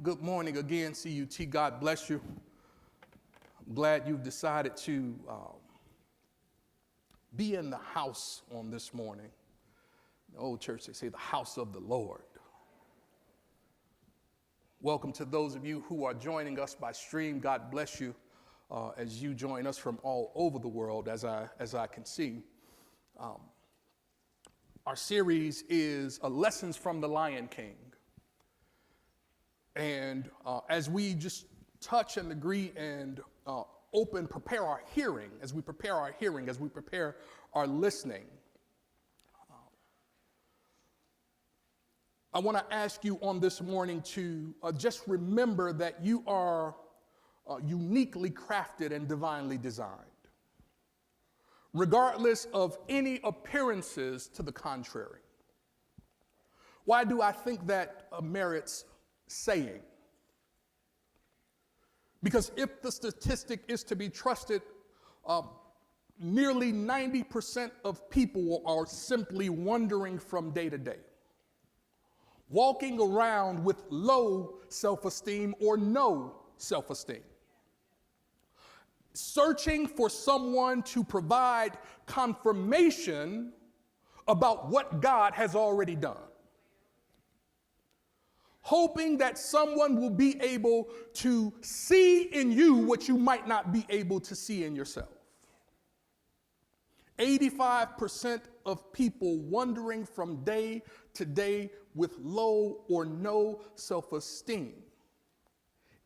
Good morning again, CUT. God bless you. I'm glad you've decided to be in the house on this morning. The old church, they say the house of the Lord. Welcome to those of you who are joining us by stream. God bless you as you join us from all over the world, as I can see. Our series is Lessons from the Lion King. And as we just touch and agree and prepare our hearing, as we prepare our listening, I want to ask you on this morning to just remember that you are uniquely crafted and divinely designed, regardless of any appearances to the contrary. Why do I think that merits saying? Because if the statistic is to be trusted, nearly 90% of people are simply wandering from day to day, walking around with low self-esteem or no self-esteem, searching for someone to provide confirmation about what God has already done, hoping that someone will be able to see in you what you might not be able to see in yourself. 85% of people wandering from day to day with low or no self-esteem,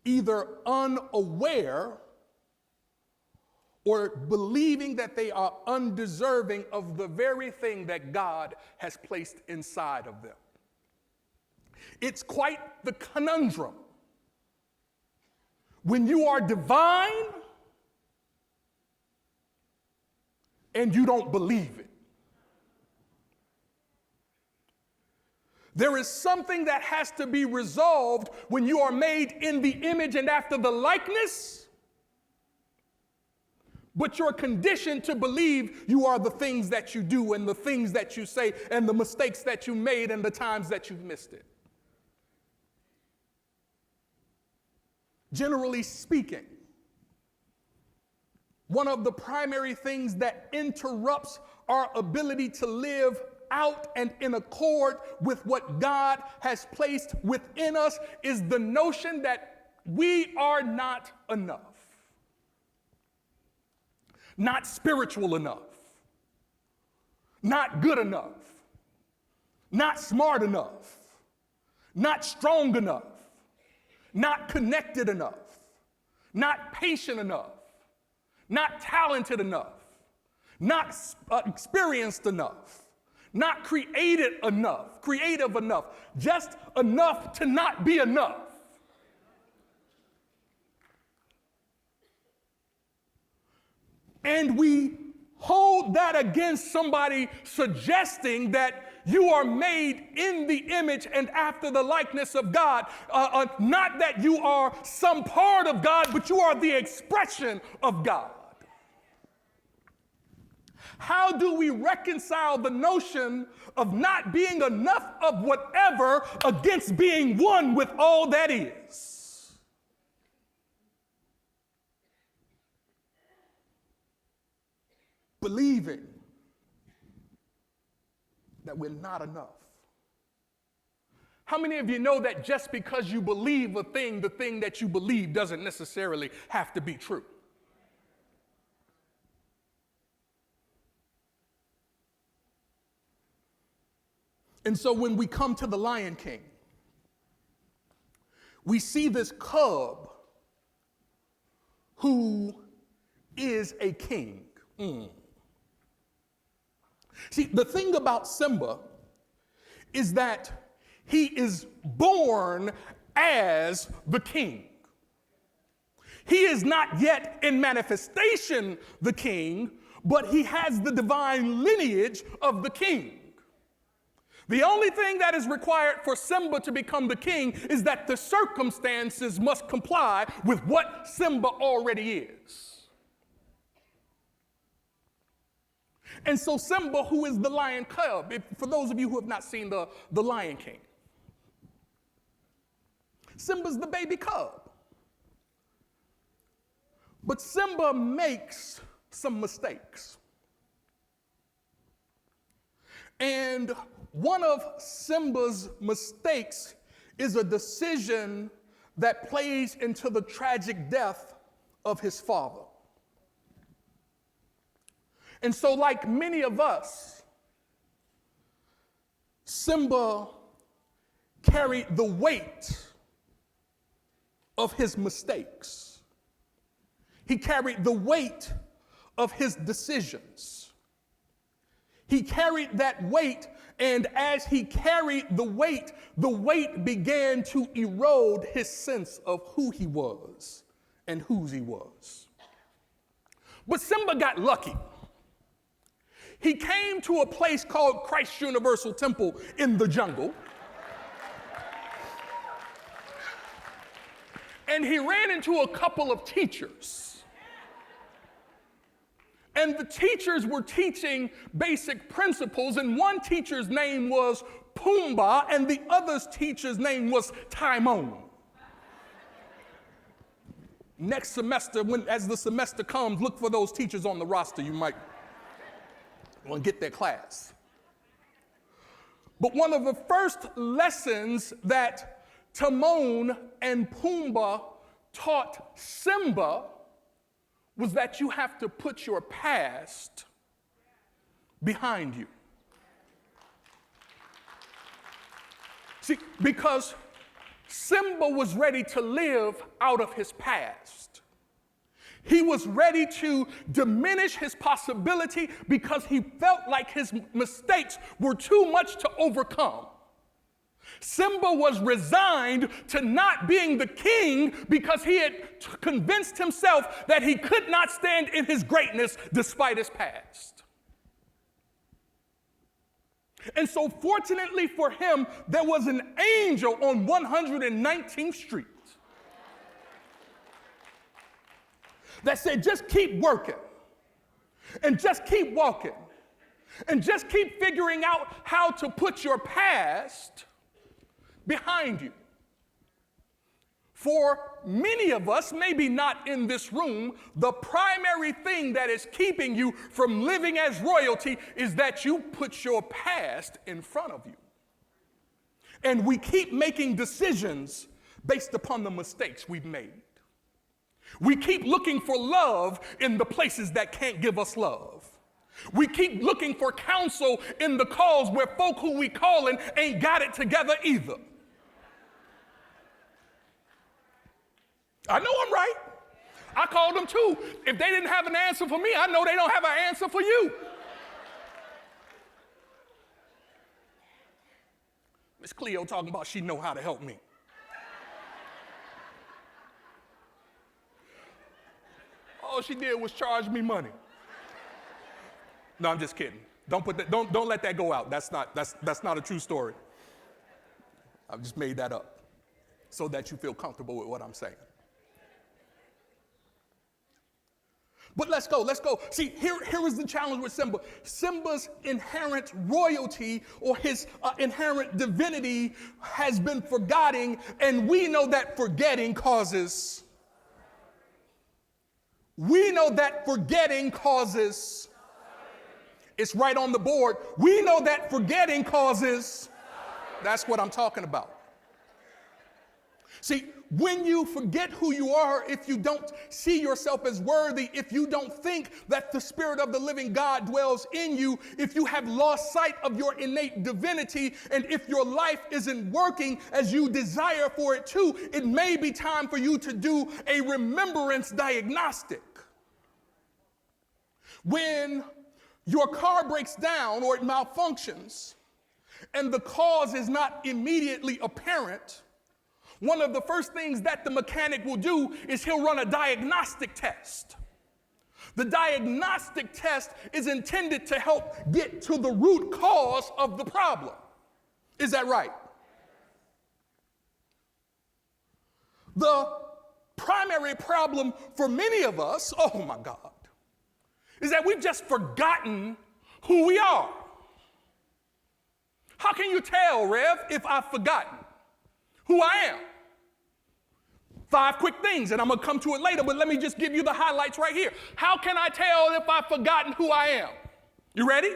either unaware or believing that they are undeserving of the very thing that God has placed inside of them. It's quite the conundrum when you are divine and you don't believe it. There is something that has to be resolved when you are made in the image and after the likeness, but you're conditioned to believe you are the things that you do and the things that you say and the mistakes that you made and the times that you've missed it. Generally speaking, one of the primary things that interrupts our ability to live out and in accord with what God has placed within us is the notion that we are not enough, not spiritual enough, not good enough, not smart enough, not strong enough, not connected enough, not patient enough, not talented enough, not experienced enough, not creative enough, just enough to not be enough. And we hold that against somebody suggesting that you are made in the image and after the likeness of God. Not that you are some part of God, but you are the expression of God. How do we reconcile the notion of not being enough of whatever against being one with all that is? Believing that we're not enough. How many of you know that just because you believe a thing, the thing that you believe doesn't necessarily have to be true? And so when we come to the Lion King, we see this cub who is a king. See, the thing about Simba is that he is born as the king. He is not yet in manifestation the king, but he has the divine lineage of the king. The only thing that is required for Simba to become the king is that the circumstances must comply with what Simba already is. And so Simba, who is the lion cub, for those of you who have not seen the Lion King, Simba's the baby cub. But Simba makes some mistakes. And one of Simba's mistakes is a decision that plays into the tragic death of his father. And so, like many of us, Simba carried the weight of his mistakes. He carried the weight of his decisions. He carried that weight, and as he carried the weight began to erode his sense of who he was and whose he was. But Simba got lucky. He came to a place called Christ Universal Temple in the jungle. And he ran into a couple of teachers. And the teachers were teaching basic principles, and one teacher's name was Pumbaa, and the other teacher's name was Timon. Next semester, as the semester comes, look for those teachers on the roster. You might want to get their class. But one of the first lessons that Timon and Pumbaa taught Simba was that you have to put your past behind you. See, because Simba was ready to live out of his past. He was ready to diminish his possibility because he felt like his mistakes were too much to overcome. Simba was resigned to not being the king because he had convinced himself that he could not stand in his greatness despite his past. And so fortunately for him, there was an angel on 119th Street that said, just keep working and just keep walking and just keep figuring out how to put your past behind you. For many of us, maybe not in this room, the primary thing that is keeping you from living as royalty is that you put your past in front of you. And we keep making decisions based upon the mistakes we've made. We keep looking for love in the places that can't give us love. We keep looking for counsel in the calls where folk who we calling ain't got it together either. I know I'm right. I called them too. If they didn't have an answer for me, I know they don't have an answer for you. Miss Cleo talking about she know how to help me. All she did was charge me money. No, I'm just kidding. Don't let that go out. That's not a true story. I've just made that up so that you feel comfortable with what I'm saying. But let's go. See, here is the challenge with Simba. Simba's inherent royalty or his inherent divinity has been forgotten, and we know that forgetting causes. It's right on the board. We know that forgetting causes. That's what I'm talking about. See, when you forget who you are, if you don't see yourself as worthy, if you don't think that the Spirit of the living God dwells in you, if you have lost sight of your innate divinity, and if your life isn't working as you desire for it to, it may be time for you to do a remembrance diagnostic. When your car breaks down or it malfunctions, and the cause is not immediately apparent, one of the first things that the mechanic will do is he'll run a diagnostic test. The diagnostic test is intended to help get to the root cause of the problem. Is that right? The primary problem for many of us, oh my God, is that we've just forgotten who we are. How can you tell, Rev, if I've forgotten who I am? 5 quick things, and I'm going to come to it later, but let me just give you the highlights right here. How can I tell if I've forgotten who I am? You ready?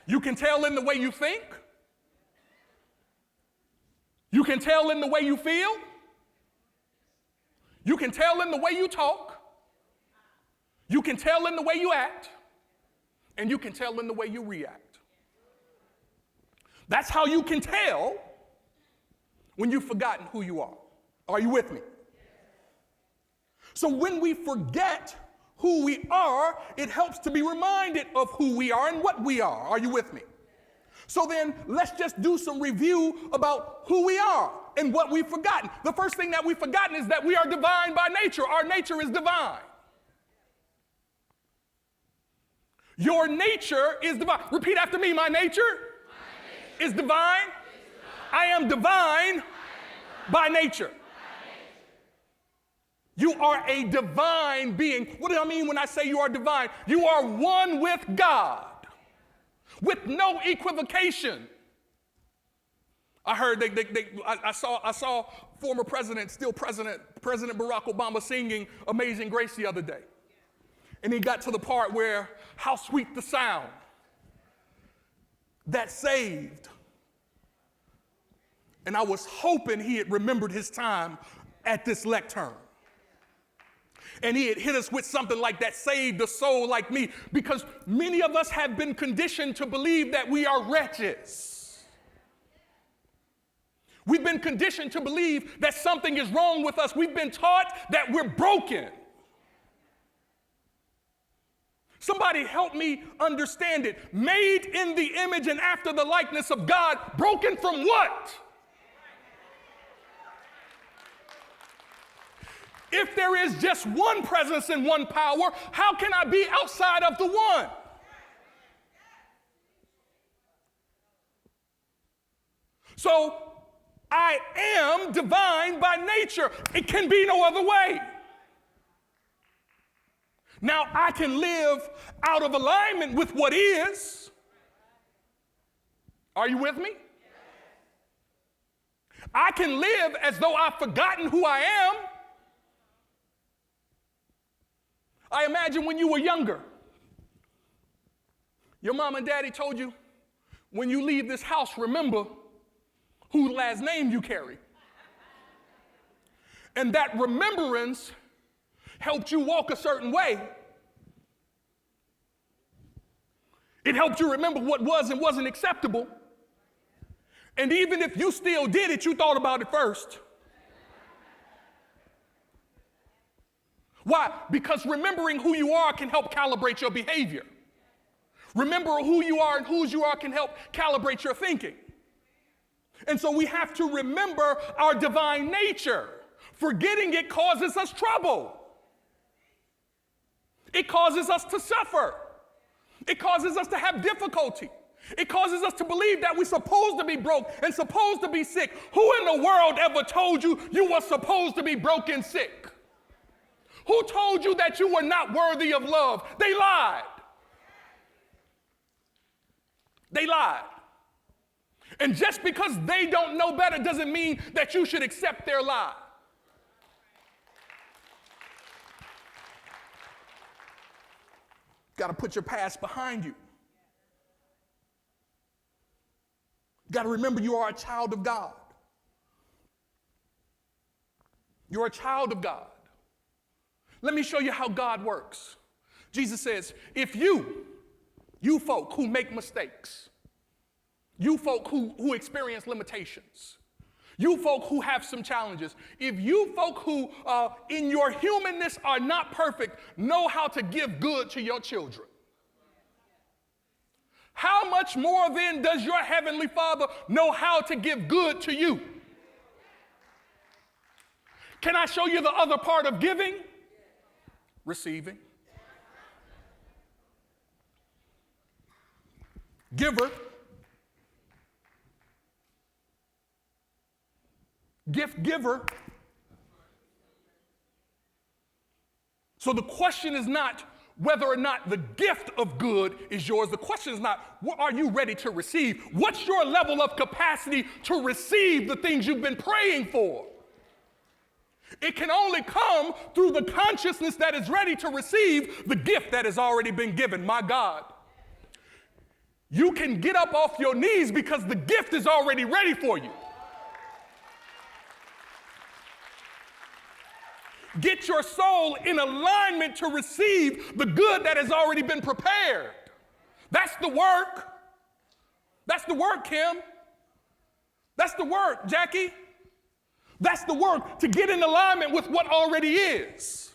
You can tell in the way you think. You can tell in the way you feel. You can tell in the way you talk. You can tell in the way you act. And you can tell in the way you react. That's how you can tell when you've forgotten who you are. Are you with me? So when we forget who we are, it helps to be reminded of who we are and what we are. Are you with me? So then let's just do some review about who we are and what we've forgotten. The first thing that we've forgotten is that we are divine by nature. Our nature is divine. Your nature is divine. Repeat after me. My nature is divine. I am divine by nature. You are a divine being. What do I mean when I say you are divine? You are one with God, with no equivocation. I heard I saw former president, still President Barack Obama singing Amazing Grace the other day. And he got to the part where, how sweet the sound that saved. And I was hoping he had remembered his time at this lectern. And he had hit us with something like that, saved a soul like me, because many of us have been conditioned to believe that we are wretches. We've been conditioned to believe that something is wrong with us. We've been taught that we're broken. Somebody help me understand it. Made in the image and after the likeness of God, broken from what? If there is just one presence and one power, how can I be outside of the one? So I am divine by nature. It can be no other way. Now I can live out of alignment with what is. Are you with me? I can live as though I've forgotten who I am. I imagine when you were younger, your mom and daddy told you, when you leave this house, remember whose last name you carry. And that remembrance helped you walk a certain way. It helped you remember what was and wasn't acceptable. And even if you still did it, you thought about it first. Why? Because remembering who you are can help calibrate your behavior. Remember who you are and whose you are can help calibrate your thinking. And so we have to remember our divine nature. Forgetting it causes us trouble. It causes us to suffer. It causes us to have difficulty. It causes us to believe that we're supposed to be broke and supposed to be sick. Who in the world ever told you you were supposed to be broke and sick? Who told you that you were not worthy of love? They lied. They lied. And just because they don't know better doesn't mean that you should accept their lie. Got to put your past behind you. Got to remember you are a child of God. You're a child of God. Let me show you how God works. Jesus says, if you folk who make mistakes, you folk who experience limitations, you folk who have some challenges, if you folk who in your humanness are not perfect, know how to give good to your children, how much more then does your heavenly Father know how to give good to you? Can I show you the other part of giving? Receiving. Giver. Gift giver. So the question is not whether or not the gift of good is yours. The question is not, what are you ready to receive? What's your level of capacity to receive the things you've been praying for? It can only come through the consciousness that is ready to receive the gift that has already been given. My God. You can get up off your knees because the gift is already ready for you. Get your soul in alignment to receive the good that has already been prepared. That's the work. That's the work, Kim. That's the work, Jackie. That's the work, to get in alignment with what already is.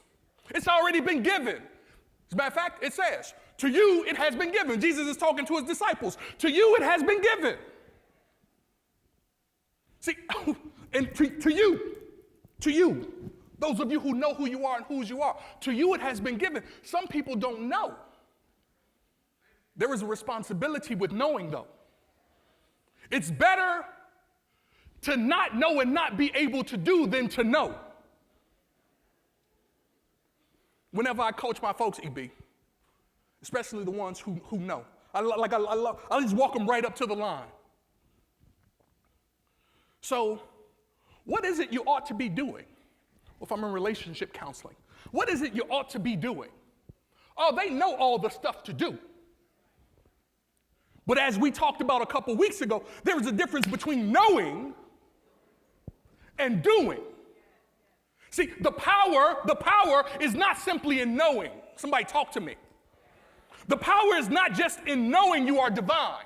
It's already been given. As a matter of fact, it says, to you it has been given. Jesus is talking to his disciples. To you it has been given. See, and to you, those of you who know who you are and whose you are, to you it has been given. Some people don't know. There is a responsibility with knowing, though. It's better to not know and not be able to do than to know. Whenever I coach my folks, EB, especially the ones who know, I just walk them right up to the line. So, what is it you ought to be doing? If I'm in relationship counseling, what is it you ought to be doing? Oh, they know all the stuff to do. But as we talked about a couple weeks ago, there is a difference between knowing and doing. See, the power is not simply in knowing. Somebody talk to me. The power is not just in knowing you are divine.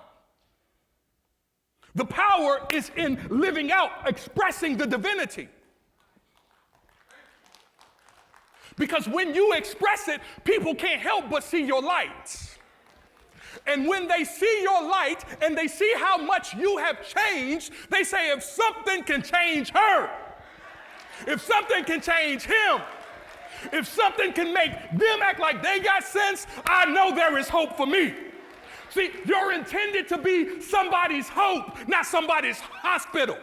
The power is in living out, expressing the divinity. Because when you express it, people can't help but see your light. And when they see your light and they see how much you have changed, they say, if something can change her, if something can change him, if something can make them act like they got sense, I know there is hope for me. See, you're intended to be somebody's hope, not somebody's hospital.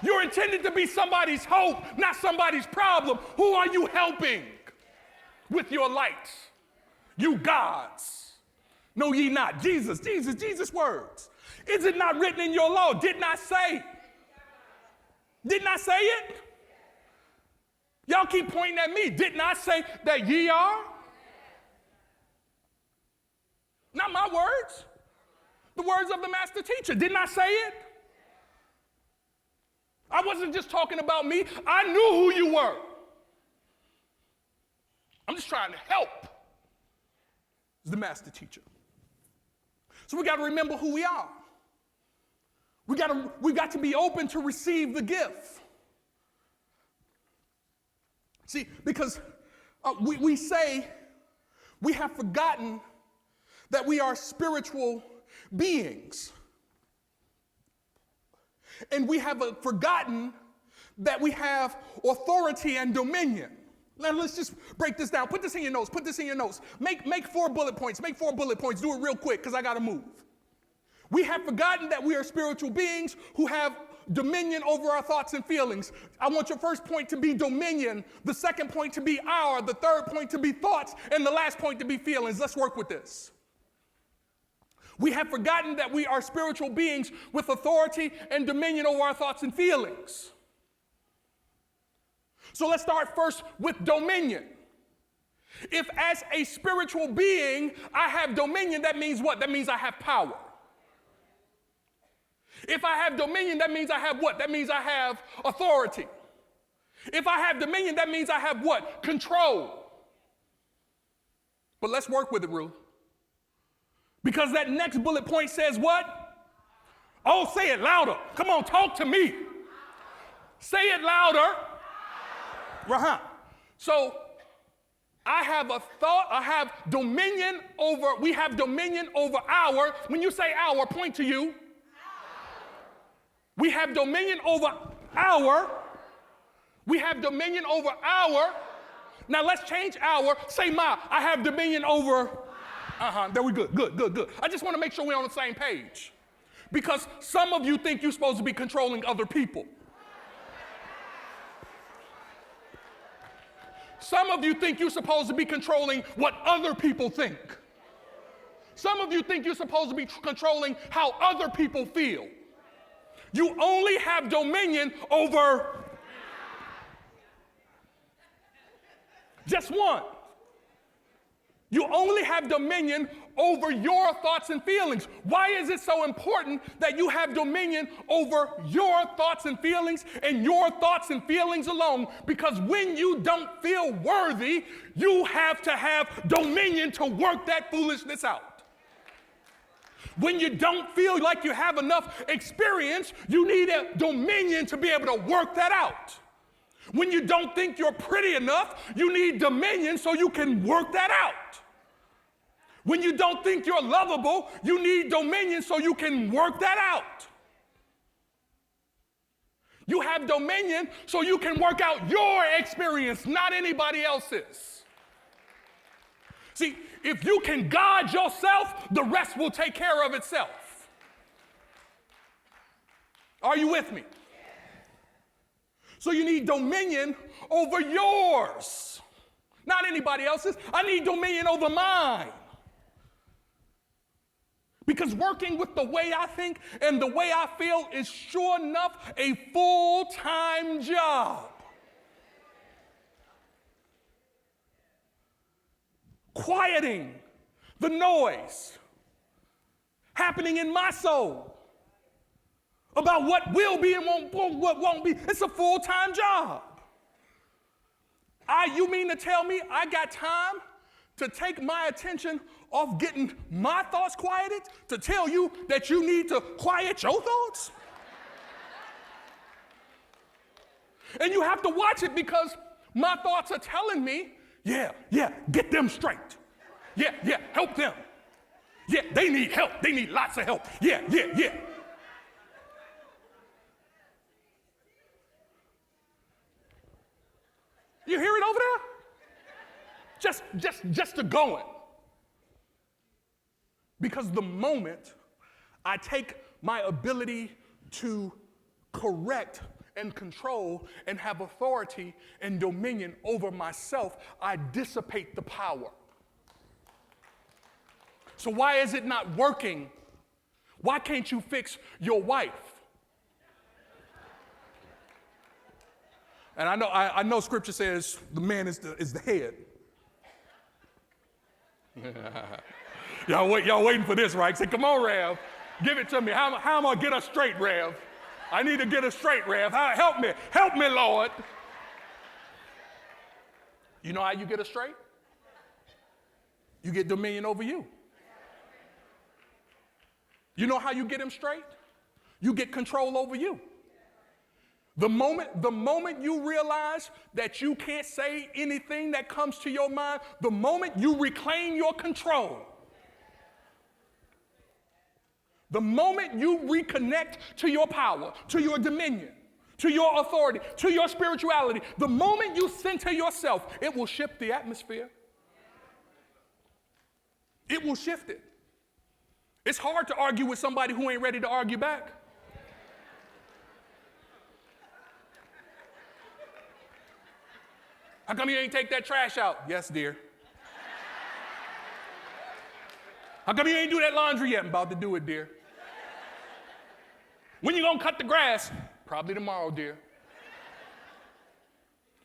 You're intended to be somebody's hope, not somebody's problem. Who are you helping with your light? You gods. Know ye not. Jesus words. Is it not written in your law? Didn't I say? Didn't I say it? Y'all keep pointing at me. Didn't I say that ye are? Not my words. The words of the master teacher. Didn't I say it? I wasn't just talking about me. I knew who you were. I'm just trying to help. As the master teacher. So we got to remember who we are. We got to be open to receive the gift. See, because we say we have forgotten that we are spiritual beings. And we have forgotten that we have authority and dominion. Now let's just break this down. Put this in your notes. Put this in your notes. Make 4 bullet points. Make 4 bullet points. Do it real quick because I got to move. We have forgotten that we are spiritual beings who have dominion over our thoughts and feelings. I want your first point to be dominion, the second point to be our, the third point to be thoughts, and the last point to be feelings. Let's work with this. We have forgotten that we are spiritual beings with authority and dominion over our thoughts and feelings. So let's start first with dominion. If as a spiritual being I have dominion, that means what? That means I have power. If I have dominion, that means I have what? That means I have authority. If I have dominion, that means I have what? Control. But let's work with it, Ruth. Because that next bullet point says what? Oh, say it louder. Come on, talk to me. Say it louder. So I have a thought, I have dominion over, we have dominion over our, when you say our, point to you. We have dominion over our, we have dominion over our. Now let's change our, say my, I have dominion over, there we go, good. I just want to make sure we're on the same page. Because some of you think you're supposed to be controlling other people. Some of you think you're supposed to be controlling what other people think. Some of you think you're supposed to be controlling how other people feel. You only have dominion over Just one. You only have dominion over your thoughts and feelings. Why is it so important that you have dominion over your thoughts and feelings and your thoughts and feelings alone? Because when you don't feel worthy, you have to have dominion to work that foolishness out. When you don't feel like you have enough experience, you need a dominion to be able to work that out. When you don't think you're pretty enough, you need dominion so you can work that out. When you don't think you're lovable, you need dominion so you can work that out. You have dominion so you can work out your experience, not anybody else's. See, if you can guard yourself, the rest will take care of itself. Are you with me? So you need dominion over yours, not anybody else's. I need dominion over mine. Because working with the way I think and the way I feel is sure enough a full-time job. Quieting the noise happening in my soul about what will be and what won't be. It's a full-time job. You mean to tell me I got time to take my attention off getting my thoughts quieted to tell you that you need to quiet your thoughts? And you have to watch it because my thoughts are telling me, yeah, get them straight. Yeah, help them. Yeah, they need help. They need lots of help. Yeah. You hear it over there? Just a going. Because the moment I take my ability to correct and control and have authority and dominion over myself, I dissipate the power. So why is it not working? Why can't you fix your wife? And I know Scripture says the man is the head. Y'all waiting for this, right? Say, come on, Rev. Give it to me. How am I going to get her straight, Rev? I need to get her straight, Rev. Help me, Lord. You know how you get her straight? You get dominion over you. You know how you get him straight? You get control over you. The moment you realize that you can't say anything that comes to your mind, the moment you reclaim your control, the moment you reconnect to your power, to your dominion, to your authority, to your spirituality, the moment you center yourself, it will shift the atmosphere. It will shift it. It's hard to argue with somebody who ain't ready to argue back. How come you ain't take that trash out? Yes, dear. How come you ain't do that laundry yet? I'm about to do it, dear. When you gonna cut the grass? Probably tomorrow, dear.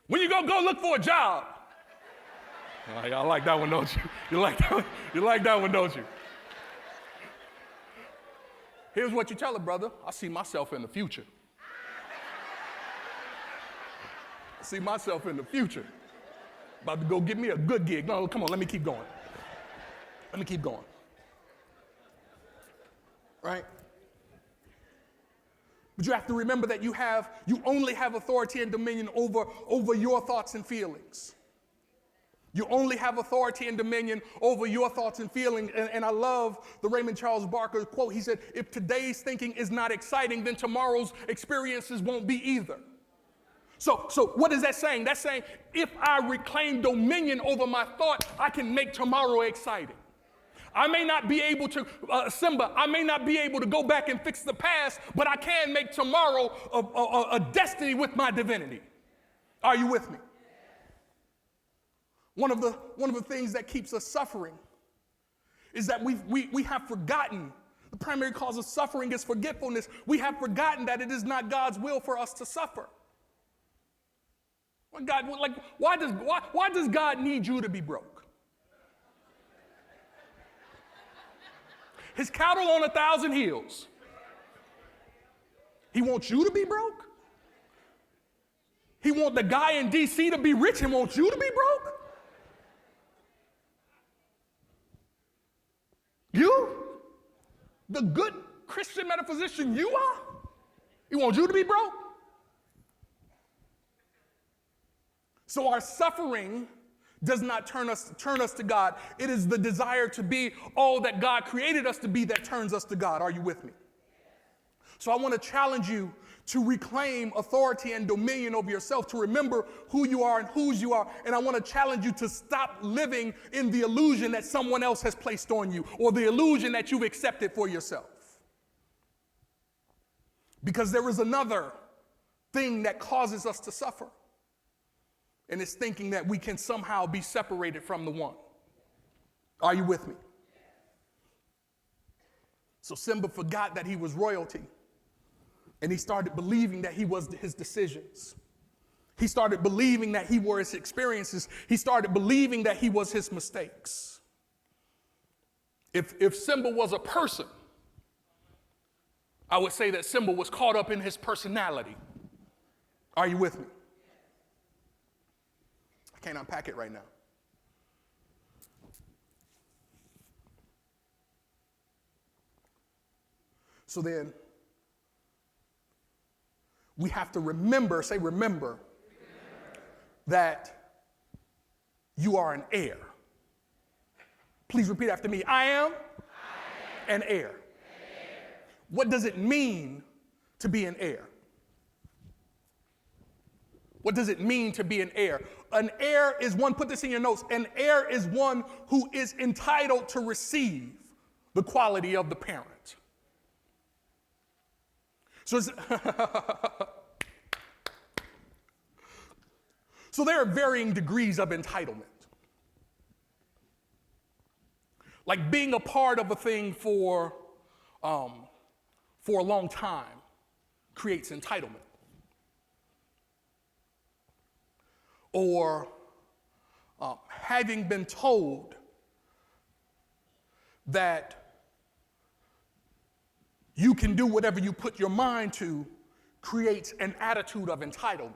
When you gonna go look for a job? Oh, y'all like that one, don't you? You like that one, don't you? Here's what you tell her, brother. I see myself in the future. I see myself in the future. About to go get me a good gig. No, come on, let me keep going. Right? But you have to remember that you only have authority and dominion over your thoughts and feelings. You only have authority and dominion over your thoughts and feelings. And I love the Raymond Charles Barker quote. He said, if today's thinking is not exciting, then tomorrow's experiences won't be either. So what is that saying? That's saying if I reclaim dominion over my thought, I can make tomorrow exciting. I may not be able to, I may not be able to go back and fix the past, but I can make tomorrow a destiny with my divinity. Are you with me? One of the things that keeps us suffering is that we have forgotten. The primary cause of suffering is forgetfulness. We have forgotten that it is not God's will for us to suffer. Why does God need you to be broke? His cattle on 1,000 hills. He wants you to be broke? He wants the guy in D.C. to be rich and wants you to be broke? You? The good Christian metaphysician you are? He wants you to be broke? So our suffering does not turn us to God. It is the desire to be all that God created us to be that turns us to God. Are you with me? So I want to challenge you to reclaim authority and dominion over yourself, to remember who you are and whose you are. And I want to challenge you to stop living in the illusion that someone else has placed on you or the illusion that you've accepted for yourself. Because there is another thing that causes us to suffer. And it's thinking that we can somehow be separated from the one. Are you with me? So Simba forgot that he was royalty. And he started believing that he was his decisions. He started believing that he were his experiences. He started believing that he was his mistakes. If Simba was a person, I would say that Simba was caught up in his personality. Are you with me? I can't unpack it right now. So then, we have to remember, say remember, that you are an heir. Please repeat after me. I am an heir. What does it mean to be an heir? What does it mean to be an heir? An heir is one, put this in your notes, an heir is one who is entitled to receive the quality of the parent. So there are varying degrees of entitlement. Like being a part of a thing for a long time creates entitlement. Or having been told that you can do whatever you put your mind to creates an attitude of entitlement.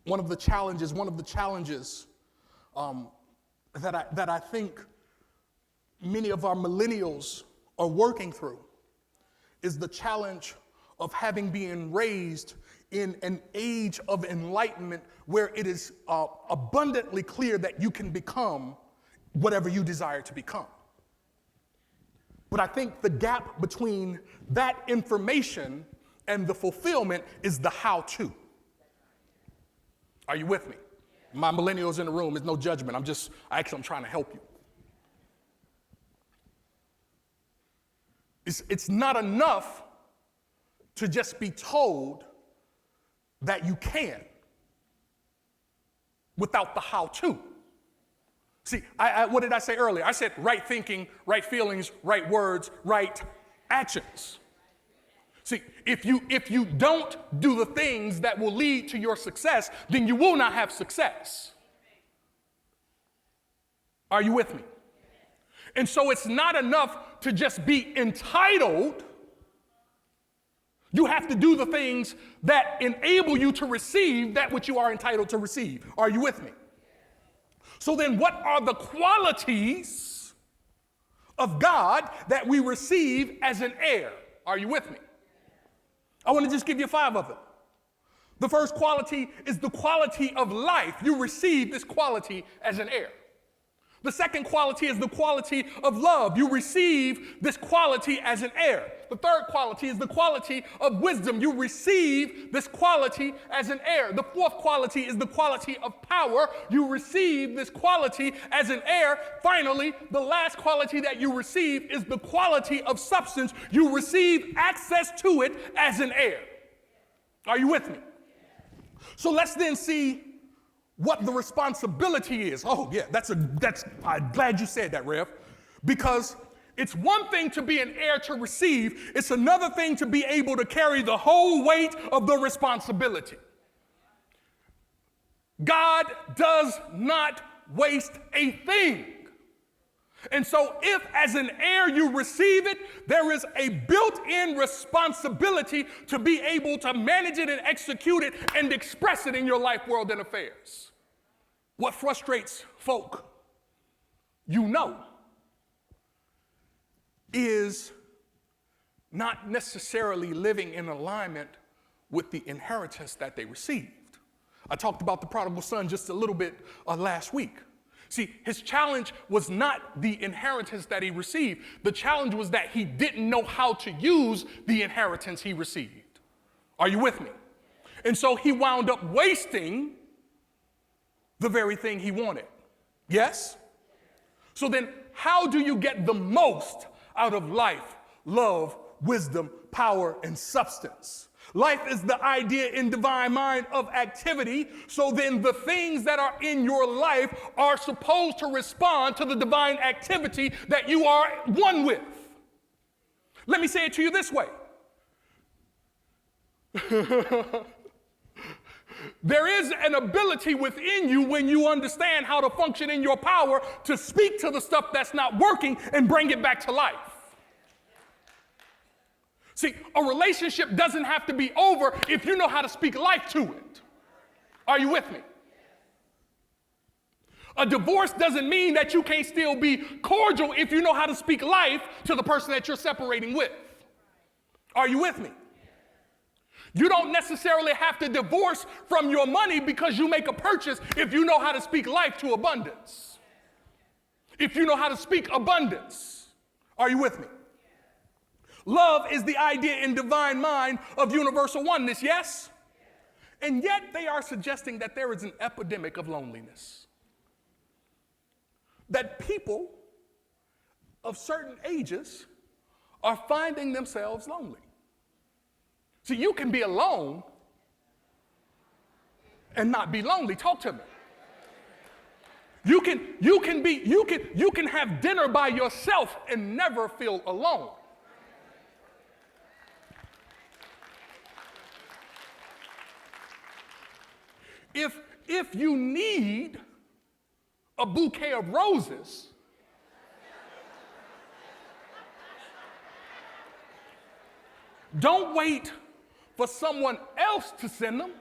One of the challenges that I think many of our millennials are working through is the challenge of having been raised in an age of enlightenment where it is abundantly clear that you can become whatever you desire to become. But I think the gap between that information and the fulfillment is the how-to. Are you with me? My millennials in the room, there's no judgment. I'm trying to help you. It's not enough to just be told that you can without the how-to. See, what did I say earlier? I said right thinking, right feelings, right words, right actions. See, if you don't do the things that will lead to your success, then you will not have success. Are you with me? And so it's not enough to just be entitled. You have to do the things that enable you to receive that which you are entitled to receive. Are you with me? So then what are the qualities of God that we receive as an heir? Are you with me? I want to just give you 5 of them. The first quality is the quality of life. You receive this quality as an heir. The second quality is the quality of love. You receive this quality as an heir. The third quality is the quality of wisdom. You receive this quality as an heir. The fourth quality is the quality of power. You receive this quality as an heir. Finally, the last quality that you receive is the quality of substance. You receive access to it as an heir. Are you with me? So let's then see what the responsibility is. Oh, yeah, I'm glad you said that, Rev. Because It's one thing to be an heir to receive. It's another thing to be able to carry the whole weight of the responsibility. God does not waste a thing. And so if as an heir you receive it, there is a built-in responsibility to be able to manage it and execute it and express it in your life, world, and affairs. What frustrates folk, you know, is not necessarily living in alignment with the inheritance that they received. I talked about the prodigal son just a little bit last week. See, his challenge was not the inheritance that he received. The challenge was that he didn't know how to use the inheritance he received. Are you with me? And so he wound up wasting the very thing he wanted. Yes? So then how do you get the most out of life, love, wisdom, power, and substance? Life is the idea in divine mind of activity. So then the things that are in your life are supposed to respond to the divine activity that you are one with. Let me say it to you this way. There is an ability within you when you understand how to function in your power to speak to the stuff that's not working and bring it back to life. See, a relationship doesn't have to be over if you know how to speak life to it. Are you with me? A divorce doesn't mean that you can't still be cordial if you know how to speak life to the person that you're separating with. Are you with me? You don't necessarily have to divorce from your money because you make a purchase if you know how to speak life to abundance. If you know how to speak abundance. Are you with me? Love is the idea in divine mind of universal oneness, yes? And yet they are suggesting that there is an epidemic of loneliness. That people of certain ages are finding themselves lonely. See, you can be alone and not be lonely. Talk to me. You can have dinner by yourself and never feel alone. If you need a bouquet of roses, don't wait for someone else to send them.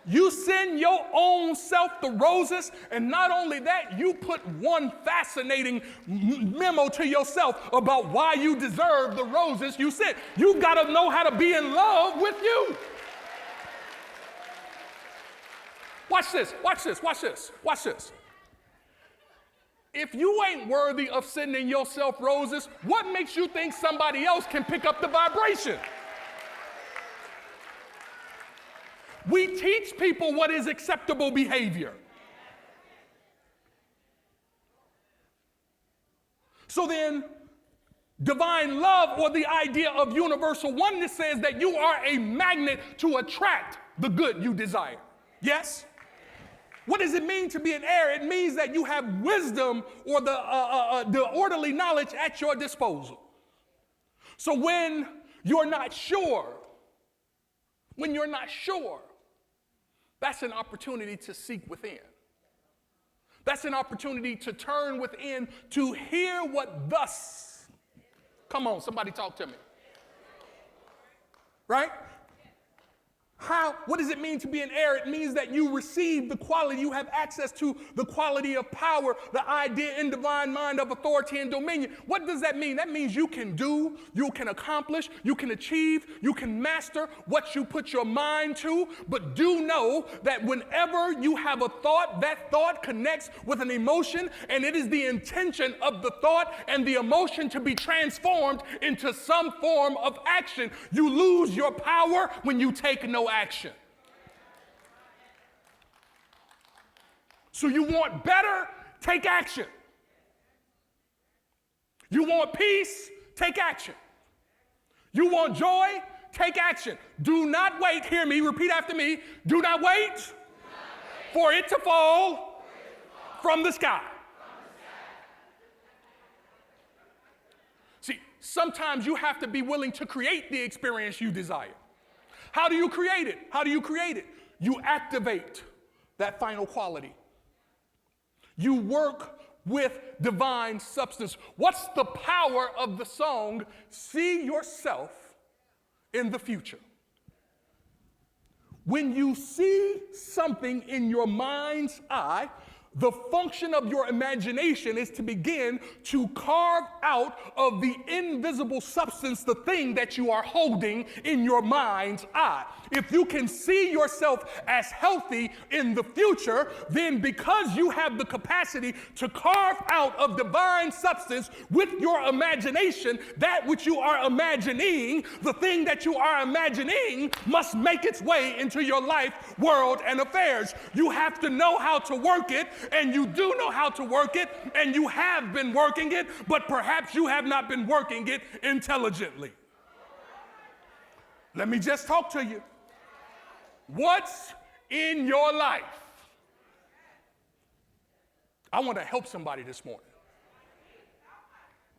You send your own self the roses, and not only that, you put one fascinating memo to yourself about why you deserve the roses you sent. You've got to know how to be in love with you. Watch this, watch this, watch this, watch this. If you ain't worthy of sending yourself roses, what makes you think somebody else can pick up the vibration? We teach people what is acceptable behavior. So then, divine love, or the idea of universal oneness, says that you are a magnet to attract the good you desire. Yes? What does it mean to be an heir? It means that you have wisdom or the orderly knowledge at your disposal. So when you're not sure, that's an opportunity to seek within. That's an opportunity to turn within to hear what thus. Come on, somebody talk to me. Right? What does it mean to be an heir? It means that you receive the quality, you have access to the quality of power, the idea in divine mind of authority and dominion. What does that mean? That means you can do, you can accomplish, you can achieve, you can master what you put your mind to. But do know that whenever you have a thought, that thought connects with an emotion, and it is the intention of the thought and the emotion to be transformed into some form of action. You lose your power when you take no action. So you want better? Take action. You want peace? Take action. You want joy? Take action. Do not wait. Hear me. Repeat after me. Do not wait for it to fall from the sky. sometimes you have to be willing to create the experience you desire. How do you create it? How do you create it? You activate that final quality. You work with divine substance. What's the power of the song, See Yourself in the Future? When you see something in your mind's eye, the function of your imagination is to begin to carve out of the invisible substance the thing that you are holding in your mind's eye. If you can see yourself as healthy in the future, then because you have the capacity to carve out of divine substance with your imagination, that which you are imagining, the thing that you are imagining must make its way into your life, world, and affairs. You have to know how to work it, and you do know how to work it, and you have been working it, but perhaps you have not been working it intelligently. Let me just talk to you. What's in your life? I want to help somebody this morning.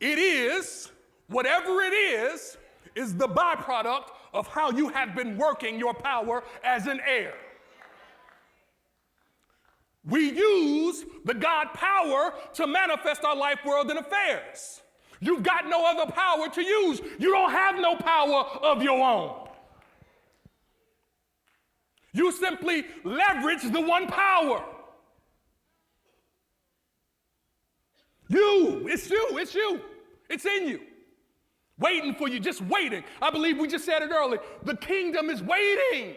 It is, whatever it is the byproduct of how you have been working your power as an heir. We use the God power to manifest our life, world, and affairs. You've got no other power to use. You don't have no power of your own. You simply leverage the one power. It's you. It's in you. Waiting for you, just waiting. I believe we just said it earlier. The kingdom is waiting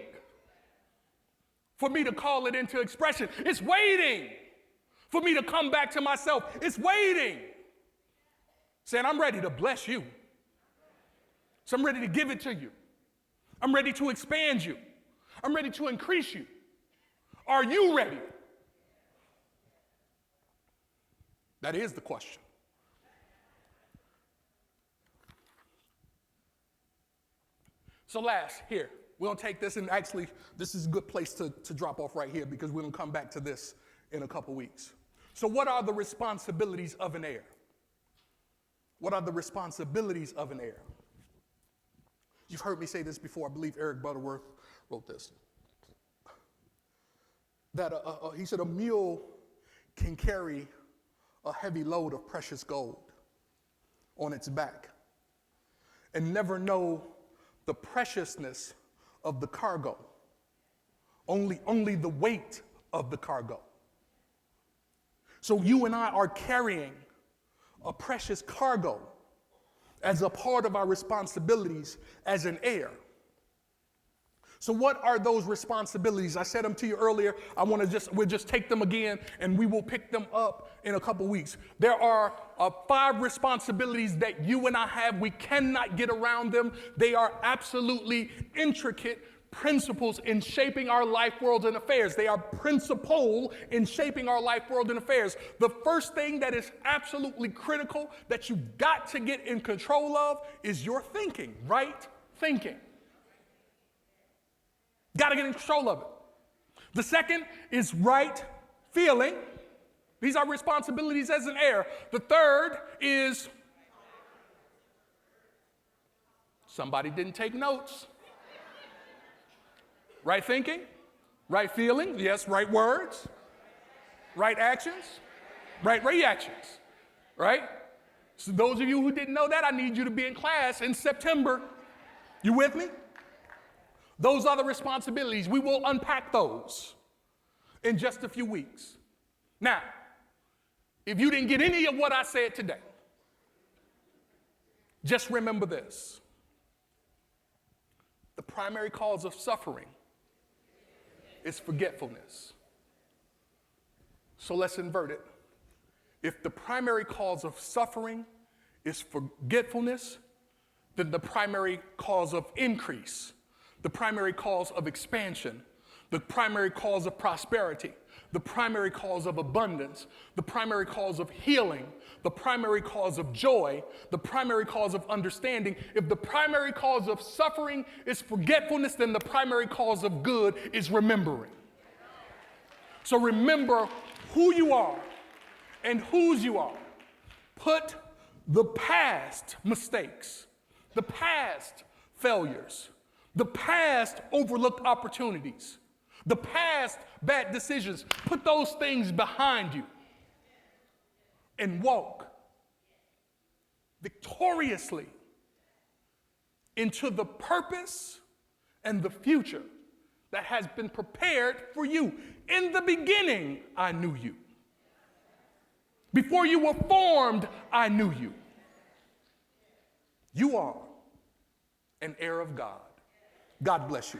for me to call it into expression. It's waiting for me to come back to myself. It's waiting. Saying, I'm ready to bless you. So I'm ready to give it to you. I'm ready to expand you. I'm ready to increase you. Are you ready? That is the question. So last, here, we're going to take this, and actually, this is a good place to drop off right here because we're going to come back to this in a couple weeks. So what are the responsibilities of an heir? What are the responsibilities of an heir? You've heard me say this before. I believe Eric Butterworth wrote this. That he said a mule can carry a heavy load of precious gold on its back and never know the preciousness of the cargo, only the weight of the cargo. So you and I are carrying a precious cargo as a part of our responsibilities as an heir. So what are those responsibilities? I said them to you earlier. We'll just take them again, and we will pick them up in a couple weeks. There are 5 responsibilities that you and I have. We cannot get around them. They are absolutely intricate principles in shaping our life, world, and affairs. They are principle in shaping our life, world, and affairs. The first thing that is absolutely critical that you've got to get in control of is your thinking, right thinking. Got to get in control of it. The second is right feeling. These are responsibilities as an heir. The third is, somebody didn't take notes. Right thinking, right feeling, yes, right words, right actions, right reactions, right? So those of you who didn't know that, I need you to be in class in September. You with me? Those are the responsibilities. We will unpack those in just a few weeks. Now, if you didn't get any of what I said today, just remember this. The primary cause of suffering is forgetfulness. So let's invert it. If the primary cause of suffering is forgetfulness, then the primary cause of increase, the primary cause of expansion, the primary cause of prosperity, the primary cause of abundance, the primary cause of healing, the primary cause of joy, the primary cause of understanding. If the primary cause of suffering is forgetfulness, then the primary cause of good is remembering. So remember who you are and whose you are. Put the past mistakes, the past failures, the past overlooked opportunities, the past bad decisions. Put those things behind you and walk victoriously into the purpose and the future that has been prepared for you. In the beginning, I knew you. Before you were formed, I knew you. You are an heir of God. God bless you.